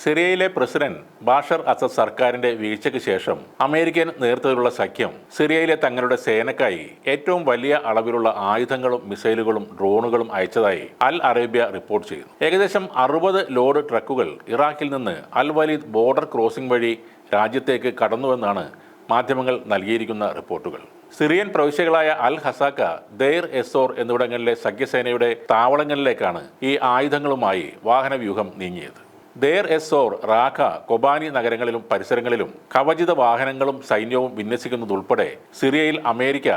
സിറിയയിലെ president Bashar Asad സർക്കാരിന്റെ വീഴ്ചയ്ക്ക് ശേഷം അമേരിക്കൻ നേതൃത്വത്തിലുള്ള സഖ്യം സിറിയയിലെ തങ്ങളുടെ സേനയ്ക്കായി ഏറ്റവും വലിയ അളവിലുള്ള ആയുധങ്ങളും മിസൈലുകളും ഡ്രോണുകളും അയച്ചതായി അൽ അറേബ്യ റിപ്പോർട്ട് ചെയ്യുന്നു. ഏകദേശം 60 ലോഡ് ട്രക്കുകൾ ഇറാഖിൽ നിന്ന് അൽ വലീദ് ബോർഡർ ക്രോസിംഗ് വഴി രാജ്യത്തേക്ക് കടന്നുവെന്നാണ് മാധ്യമങ്ങൾ നൽകിയിരിക്കുന്ന റിപ്പോർട്ടുകൾ. സിറിയൻ പ്രവിശ്യകളായ അൽ ഹസാക്ക, ദെയർ എസോർ എന്നിവിടങ്ങളിലെ സഖ്യസേനയുടെ താവളങ്ങളിലേക്കാണ് ഈ ആയുധങ്ങളുമായി വാഹനവ്യൂഹം നീങ്ങിയത്. ദെയർ എസോർ, റാഖ, കൊബാനി നഗരങ്ങളിലും പരിസരങ്ങളിലും കവചിത വാഹനങ്ങളും സൈന്യവും വിന്യസിക്കുന്നതുൾപ്പെടെ സിറിയയിൽ അമേരിക്ക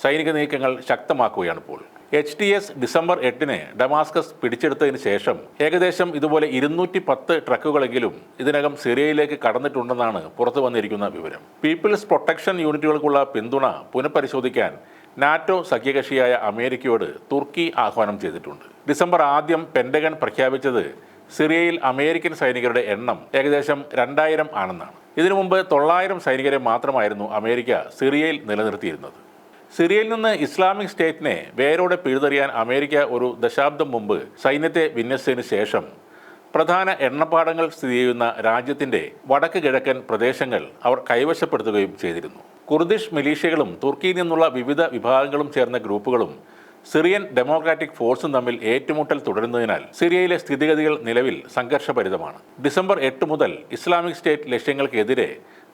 സൈനിക നീക്കങ്ങൾ ശക്തമാക്കുകയാണിപ്പോൾ. HTS ഡിസംബർ 8-ന് ഡമാസ്കസ് പിടിച്ചെടുത്തതിന് ശേഷം ഏകദേശം ഇതുപോലെ 210 ട്രക്കുകളെങ്കിലും ഇതിനകം സിറിയയിലേക്ക് കടന്നിട്ടുണ്ടെന്നാണ് പുറത്തു വന്നിരിക്കുന്ന വിവരം. പീപ്പിൾസ് പ്രൊട്ടക്ഷൻ യൂണിറ്റുകൾക്കുള്ള പിന്തുണ പുനഃപരിശോധിക്കാൻ നാറ്റോ സഖ്യകക്ഷിയായ അമേരിക്കയോട് തുർക്കി ആഹ്വാനം ചെയ്തിട്ടുണ്ട്. ഡിസംബർ 1 പെന്റഗൺ പ്രഖ്യാപിച്ചത് സിറിയയിൽ അമേരിക്കൻ സൈനികരുടെ എണ്ണം ഏകദേശം 2000 ആണെന്നാണ്. ഇതിനു മുമ്പ് 900 സൈനികരെ മാത്രമായിരുന്നു അമേരിക്ക സിറിയയിൽ നിലനിർത്തിയിരുന്നത്. സിറിയയിൽ നിന്ന് ഇസ്ലാമിക് സ്റ്റേറ്റിനെ വേരോടെ പിഴുതെറിയാൻ അമേരിക്ക ഒരു ദശാബ്ദം മുമ്പ് സൈന്യത്തെ വിന്യസിച്ചതിന് ശേഷം പ്രധാന എണ്ണപ്പാടങ്ങൾ സ്ഥിതി ചെയ്യുന്ന രാജ്യത്തിന്റെ വടക്ക് കിഴക്കൻ പ്രദേശങ്ങൾ അവർ കൈവശപ്പെടുത്തുകയും ചെയ്തിരുന്നു. കുർദിഷ് മിലീഷ്യകളും തുർക്കിയിൽ നിന്നുള്ള വിവിധ വിഭാഗങ്ങളും ചേർന്ന ഗ്രൂപ്പുകളും സിറിയൻ ഡെമോക്രാറ്റിക് ഫോഴ്സും തമ്മിൽ ഏറ്റുമുട്ടൽ തുടരുന്നതിനാൽ സിറിയയിലെ സ്ഥിതിഗതികൾ നിലവിൽ സംഘർഷഭരിതമാണ്. ഡിസംബർ 8 മുതൽ ഇസ്ലാമിക് സ്റ്റേറ്റ് ലക്ഷ്യങ്ങൾക്കെതിരെ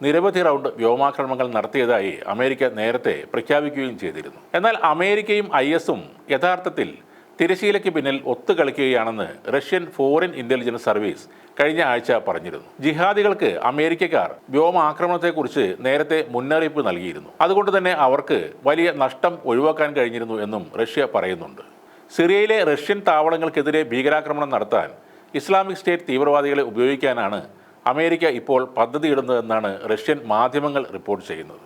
നിരവധി റൗണ്ട് വ്യോമാക്രമണങ്ങൾ നടത്തിയതായി അമേരിക്ക നേരത്തെ പ്രഖ്യാപിക്കുകയും ചെയ്തിരുന്നു. എന്നാൽ അമേരിക്കയും IS-ഉം യഥാർത്ഥത്തിൽ തിരശീലയ്ക്ക് പിന്നിൽ ഒത്തുകളിക്കുകയാണെന്ന് റഷ്യൻ ഫോറിൻ ഇന്റലിജൻസ് സർവീസ് കഴിഞ്ഞ ആഴ്ച പറഞ്ഞിരുന്നു. ജിഹാദികൾക്ക് അമേരിക്കക്കാർ വ്യോമാക്രമണത്തെക്കുറിച്ച് നേരത്തെ മുന്നറിയിപ്പ് നൽകിയിരുന്നു. അതുകൊണ്ട് തന്നെ അവർക്ക് വലിയ നഷ്ടം ഒഴിവാക്കാൻ കഴിഞ്ഞിരുന്നു എന്നും റഷ്യ പറയുന്നുണ്ട്. സിറിയയിലെ റഷ്യൻ താവളങ്ങൾക്കെതിരെ ഭീകരാക്രമണം നടത്താൻ ഇസ്ലാമിക് സ്റ്റേറ്റ് തീവ്രവാദികളെ ഉപയോഗിക്കാനാണ് അമേരിക്ക ഇപ്പോൾ പദ്ധതിയിടുന്നതെന്നാണ് റഷ്യൻ മാധ്യമങ്ങൾ റിപ്പോർട്ട് ചെയ്യുന്നത്.